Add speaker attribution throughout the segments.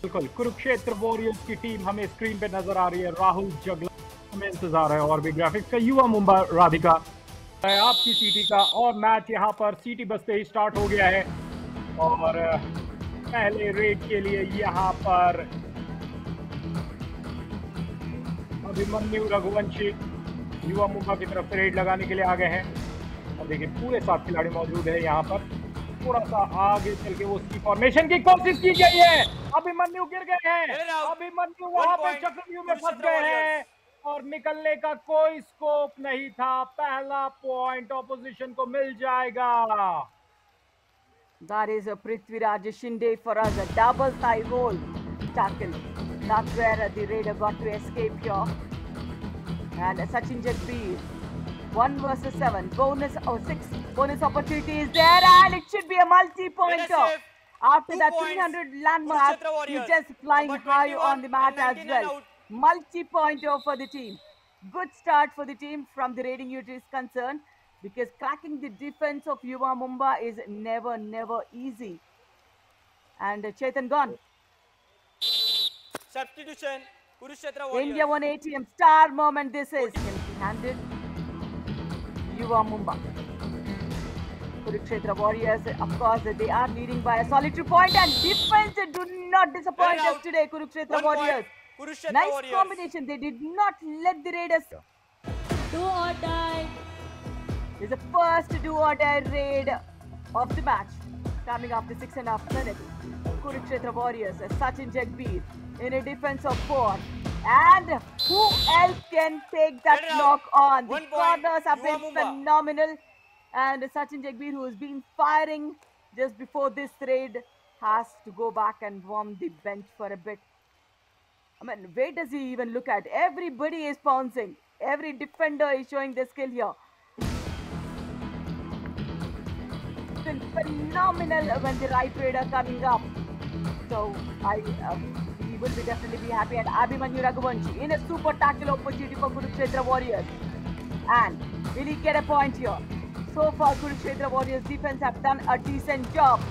Speaker 1: बिल्कुल, कुरुक्षेत्र वॉरियर्स की टीम हमें स्क्रीन पे नजर आ रही है। राहुल जगला, हमें इंतजार है और भी ग्राफिक्स का। युवा मुंबा राधिका है आपकी सीटी का, और मैच यहाँ पर सीटी बजते ही स्टार्ट हो गया है। और पहले रेड के लिए यहाँ पर अभिमन्यु रघुवंशी युवा मुंबा की तरफ से रेड लगाने के लिए आ गए हैं। और देखिए पूरे 7 खिलाड़ी मौजूद है यहाँ पर। थोड़ा सा आगे चल के वो उसकी फॉर्मेशन की कोशिश की गई है। अभिमन्यु गिर गए हैं, अभिमन्यु वहां पे चक्रव्यूह में फंस गए हैं और निकलने का कोई स्कोप नहीं था। पहला पॉइंट ऑपोजिशन को मिल जाएगा।
Speaker 2: That is a Prithviraj Shinde for us, a double thigh hold tackle. That's where the Raider got to escape here. And Sachin Jagbeer, 1 versus 7, bonus or 6 bonus opportunity is there, and it should be a multi-pointer. After that 300 landmark, he's just flying high on the mat as well. Multi-pointer for the team. Good start for the team from the raiding unit is concerned, because cracking the defense of Yuva Mumba is never easy. And Chetan gone.
Speaker 3: Substitution, Kurukshetra Warriors.
Speaker 2: India 1 ATM, star moment this is. Empty-handed, Yuva Mumba. Kurukshetra Warriors, of course, they are leading by a solitary point, and defense do not disappoint us today, Kurukshetra Warriors. Nice
Speaker 3: Warriors.
Speaker 2: combination, they did not let the Raiders.
Speaker 4: Do or die.
Speaker 2: This is the first do or die raid of the match, coming after 6.5 minutes. Kurukshetra Warriors, Sachin Jagbeer in a defense of 4. And who else can take that knock on? The corners have been phenomenal. And Sachin Jagbeer, who has been firing just before this raid, has to go back and warm the bench for a bit. I mean, where does he even look at? Everybody is pouncing. Every defender is showing their skill here. It's been phenomenal when the right raider coming up. So he will be definitely be happy. And Abhimanyu Raghuvanshi in a super tackle opportunity for Kurukshetra Warriors. And will he get a point here? So far, Kurukshetra Warriors defense have done a decent job.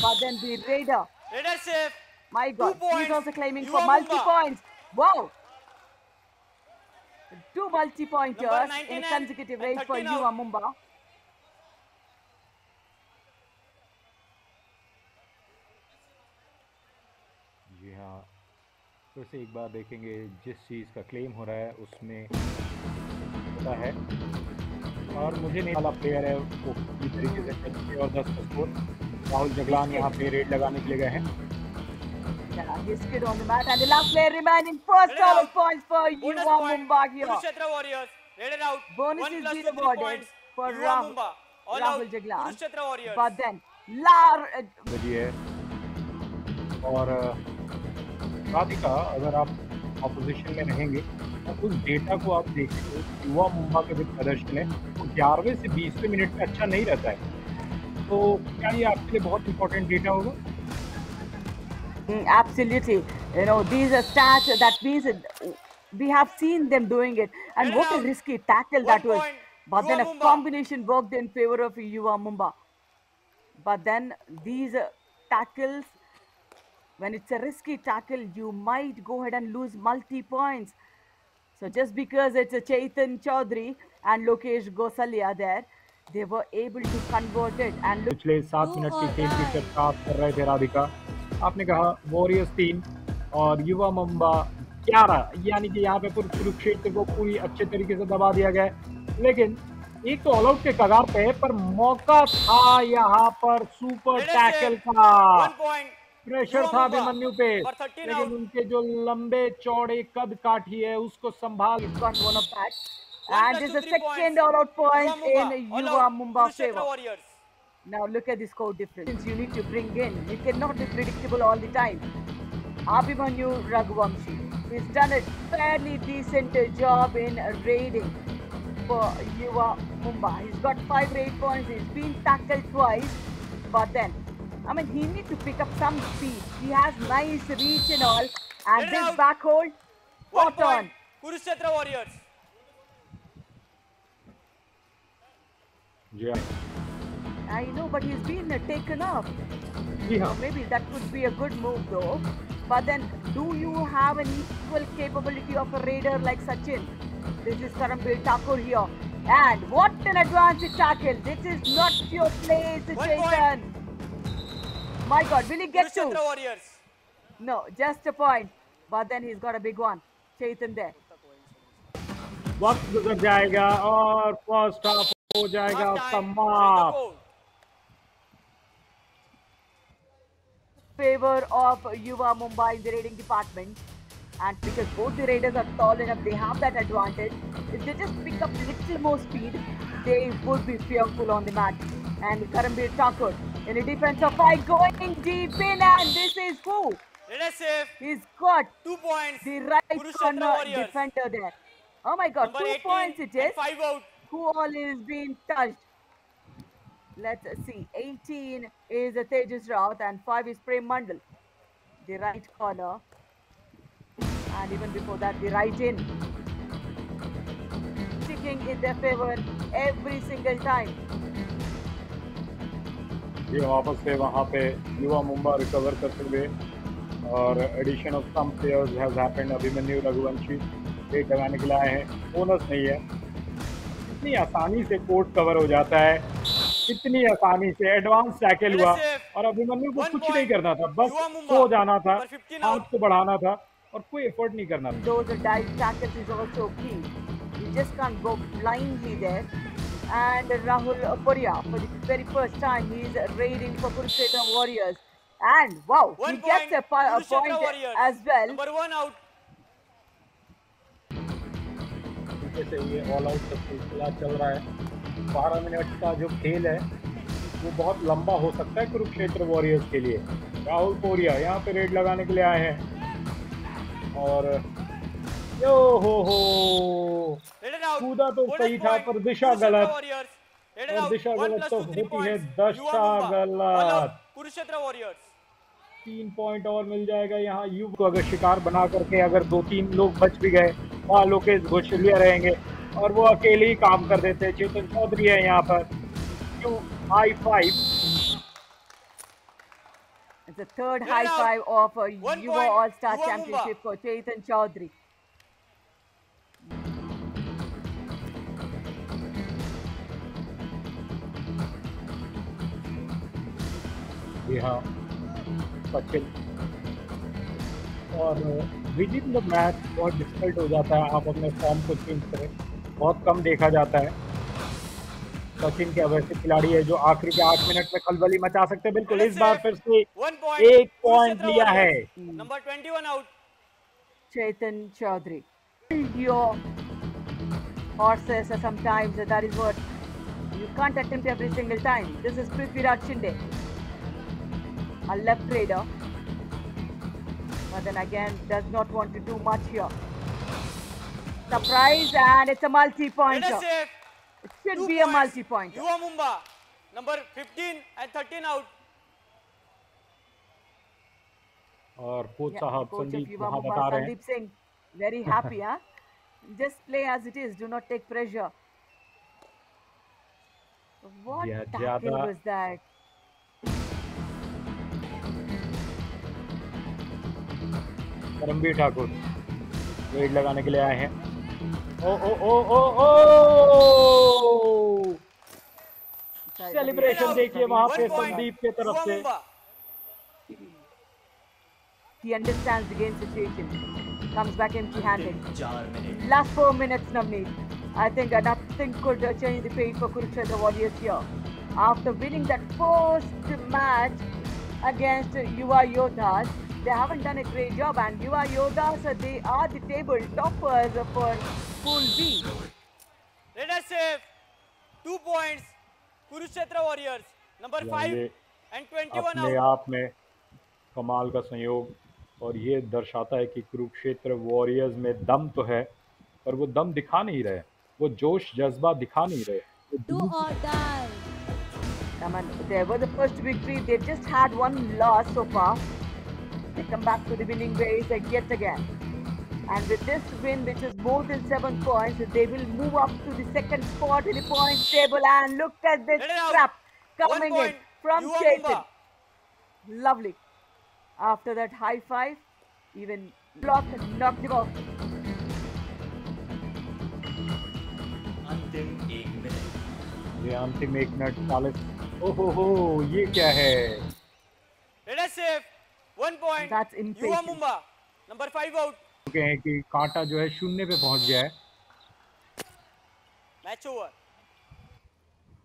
Speaker 2: But then the raider.
Speaker 3: Raider safe.
Speaker 2: My God,
Speaker 3: 2 points.
Speaker 2: he's also claiming
Speaker 3: Yuva
Speaker 2: for multi-points.
Speaker 3: Mumba.
Speaker 2: Wow! 2 multi-pointers in a consecutive raid for Yuva Mumba.
Speaker 1: जी हाँ, फिर से एक बार देखेंगे जिस चीज़ का claim हो रहा है उसमें होता है। और मुझे नहीं वाला प्लेयर है वो पूरी तरीके से अच्छे और 10 का स्कोर। राहुल जगलान यहाँ पे रेड लगाने के लिए गए हैं।
Speaker 2: Yeah, he's skid on the mat, and the last player remaining. First double points for Yuva Mumba here.
Speaker 3: Kurukshetra Warriors. Raided out.
Speaker 2: Bonus is being awarded for Rahul Jaglan.
Speaker 3: Kurukshetra Warriors.
Speaker 2: But then,
Speaker 1: है। और राधिका, अगर आप opposition में रहेंगे तो उस data को आप देखें तो युवा मुंबा के जो प्रदर्शन है वो 11वें से 20वें मिनट में अच्छा नहीं रहता है। तो क्या ये आपके लिए बहुत इंपॉर्टेंट डेटा होगा?
Speaker 2: Absolutely. You know, these are stats, that means we have seen them doing it. And what a risky tackle that was. But then a combination worked in favor of Yuva Mumba. But then these tackles, when it's a risky tackle, you might go ahead and lose multi-points. So just because it's a Chetan Chaudhary and Lokesh Gosalia there, they were able to convert it. And
Speaker 1: पिछले 7 minute की खेल की चर्चा आप कर रहे थे राधिका। आपने कहा वॉरियर्स 3 और युवा मुंबा 11, यानी कि यहाँ पे कुरुक्षेत्र को पूरी अच्छे तरीके से दबा दिया गया है। लेकिन एक तो ऑल आउट के कगार पे है, पर मौका था यहाँ पर सुपर टैकल का। प्रेशर था अभिमन्यु पे, लेकिन उनके जो लंबे चौड़े कद काठी है उसको संभाल।
Speaker 2: And this is the second all-out point in Yuva Mumba favor. Now look at the score difference you need to bring in. You cannot be predictable all the time. Abhimanyu Raghuvanshi, he's done a fairly decent job in raiding for Yuva Mumba. He's got 5 raid points. He's been tackled twice. But then, I mean, he needs to pick up some speed. He has nice reach and all. And this back hold, spot on.
Speaker 3: Kurukshetra Warriors.
Speaker 1: Yeah.
Speaker 2: I know, but he's been taken off.
Speaker 1: जी हाँ,
Speaker 2: Maybe that could be a good move though. But then, do you have an equal capability of a raider like Sachin? This is Karambir Thakur here. And what an advanced tackle! This is not your place,
Speaker 3: 1 point.
Speaker 2: Chetan. My God, will he get two?
Speaker 3: Kurukshetra Warriors.
Speaker 2: No, just a point. But then he's got a big one. Chetan there.
Speaker 1: वक्त गुजर जाएगा और first half हो जाएगा
Speaker 3: Half time. Change the
Speaker 1: समाप्त।
Speaker 3: code.
Speaker 2: Favor of Yuva Mumbai in the raiding department. And because both the raiders are tall enough, they have that advantage. If they just pick up little more speed, they would be fearful on the match. And Karambir Thakur in a defensive fight going deep in, and this is who?
Speaker 3: Raiders safe.
Speaker 2: He's got
Speaker 3: 2 points.
Speaker 2: the right
Speaker 3: Kurukshetra
Speaker 2: corner
Speaker 3: Warriors.
Speaker 2: defender there. Oh my God,
Speaker 3: Number
Speaker 2: 2
Speaker 3: 18
Speaker 2: points it
Speaker 3: and
Speaker 2: is.
Speaker 3: 5 out.
Speaker 2: Who all is being touched? Let's see. 18 is Tejas Raut and 5 is Prem Mandal. The right corner. And even before that, the right in. Sticking in their favor every single time.
Speaker 1: ये वापस से वहाँ पे युवा Mumba recover करते हुए और addition of some players has happened. Abhimanyu Raghuvanshi raid लगाने के लिए आए हैं, बोनस नहीं है। इतनी आसानी से कोर्ट कवर हो जाता है, इतनी आसानी से एडवांस टैकल हुआ और अभिमन्यु को कुछ नहीं करना था, बस सो जाना था, हाथ को बढ़ाना था और कोई एफर्ट नहीं करना था।
Speaker 2: Those dive tackles is also key. You just can't go blindly there. And Rahul Puria, for the very first time, he is raiding for Kurukshetra Warriors. And wow,
Speaker 3: 1
Speaker 2: he gets
Speaker 3: point.
Speaker 2: a point
Speaker 3: Kurukshetra Warriors.
Speaker 2: as well.
Speaker 3: Number 1 out.
Speaker 1: पीछे से ये all out का सिलसिला चल रहा है। 12 minute का जो खेल है वो बहुत लंबा हो सकता है कुरुक्षेत्र वॉरियर्स के लिए। राहुल पोरिया यहाँ पे रेड लगाने के लिए आए हैं और यो हो
Speaker 3: Raiders out.
Speaker 1: कूदा तो
Speaker 3: Bonus
Speaker 1: सही था
Speaker 3: point.
Speaker 1: पर दिशा
Speaker 3: Kurukshetra
Speaker 1: गलत
Speaker 3: Warriors. Raiders
Speaker 1: और
Speaker 3: out.
Speaker 1: दिशा
Speaker 3: 1
Speaker 1: गलत
Speaker 3: plus
Speaker 1: तो
Speaker 3: 2, 3
Speaker 1: होती है
Speaker 3: points.
Speaker 1: दशा
Speaker 3: Yuva Mumba. All out.
Speaker 1: गलत।
Speaker 3: Kurukshetra Warriors.
Speaker 1: 3 पॉइंट और मिल जाएगा यहाँ युव को अगर शिकार बना करके अगर 2-3 लोग बच भी गए, वहाँ लोकेश घोषालिया रहेंगे और वो अकेले ही काम कर देते हैं। चेतन चौधरी है यहाँ पर। You high five.
Speaker 2: It's the third
Speaker 3: Raiders
Speaker 2: high
Speaker 3: out.
Speaker 2: five of
Speaker 3: 1
Speaker 2: Yuva
Speaker 3: point.
Speaker 2: All-Star
Speaker 3: Yuva
Speaker 2: Championship
Speaker 3: Mumba.
Speaker 2: for Chetan Chaudhary.
Speaker 1: जी हाँ, सचिन और विजिट द मैच बहुत डिफिकल्ट हो जाता है। आप अपने फॉर्म को चेंज करें, बहुत कम देखा जाता है। सचिन क्या वैसे खिलाड़ी है जो आखिरी के 8 मिनट में खलबली मचा सकते हैं। बिल्कुल इस बार फिर से
Speaker 3: 1 point.
Speaker 1: एक पॉइंट
Speaker 3: Kurukshetra
Speaker 1: लिया है।
Speaker 3: Warriors. Number 21 out.
Speaker 2: Chetan Chaudhary. Your horses sometimes that is what you can't attempt every single time. This is Prithviraj Shinde, a left raider, but then again does not want to do much here. Surprise, and it's a multi-pointer.
Speaker 3: Raiders safe.
Speaker 2: It should
Speaker 3: 2
Speaker 2: be a
Speaker 3: points.
Speaker 2: multi-pointer.
Speaker 3: Yuva Mumba. Number 15 and 13 out.
Speaker 1: और coach
Speaker 2: Yeah,
Speaker 1: साहब
Speaker 2: coach of
Speaker 1: Sandeep
Speaker 2: Yuva
Speaker 1: वहाँ
Speaker 2: Mumba,
Speaker 1: बता रहे हैं
Speaker 2: Sandeep Singh, very happy, huh? Just play as it is. Do not take pressure. What
Speaker 1: Yeah,
Speaker 2: tackle
Speaker 1: ज़्यादा-
Speaker 2: was that?
Speaker 1: Karambir Thakur red लगाने के लिए आए हैं। ओ ओ ओ ओ ओ सेलिब्रेशन देखिए वहाँ
Speaker 3: 1
Speaker 1: पे
Speaker 3: point.
Speaker 1: संदीप के तरफ
Speaker 3: Yuva
Speaker 1: से।
Speaker 3: Mumba.
Speaker 2: He understands the game situation. Comes back empty-handed.
Speaker 5: 4 minute
Speaker 2: Last 4 minutes, Navneet. I think nothing could change the fate for Kurukshetra Warriors here. After winning that first match against Yuva Yodhas, they haven't done a great job. And Yuva Yodhas, they are the table toppers for Pool B.
Speaker 3: Raiders safe. 2 points. Kurukshetra Warriors. Number 5
Speaker 1: ये
Speaker 3: and 21
Speaker 1: अपने
Speaker 3: out.
Speaker 1: आप में कमाल का संयोग और ये दर्शाता है कि कुरुक्षेत्र वॉरियर्स में दम तो है पर वो दम दिखा नहीं रहे, वो जोश जज्बा दिखा नहीं रहे।
Speaker 4: Do or die.
Speaker 2: Come on, they were the first victory. They've just had one loss so far. They come back to the winning ways yet again. And with this win, which is more than 7 points, they will move up to the second spot in the points table. And look at this
Speaker 3: Let it out.
Speaker 2: trap
Speaker 3: 1
Speaker 2: coming in
Speaker 3: point.
Speaker 2: from
Speaker 3: Yuva
Speaker 2: Chetan.
Speaker 3: Mumba.
Speaker 2: Lovely. After that high five, even blocked, knocked him off.
Speaker 5: अंतिम 1 minute.
Speaker 1: ये अंतिम 1 minute 40। ओहो, ये क्या है?
Speaker 3: Red has saved 1 point.
Speaker 2: That's
Speaker 3: Yuva
Speaker 2: impatient.
Speaker 3: Mumba, number 5 out.
Speaker 1: चुके हैं कि कांटा जो है शून्य पे पहुंच गया है
Speaker 3: Match over.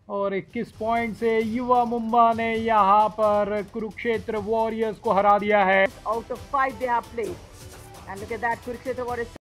Speaker 1: और 21 पॉइंट से युवा मुंबा ने यहाँ पर कुरुक्षेत्र वॉरियर्स को हरा दिया है।
Speaker 2: Out of 5 they have played. And look at that, Kurukshetra Warriors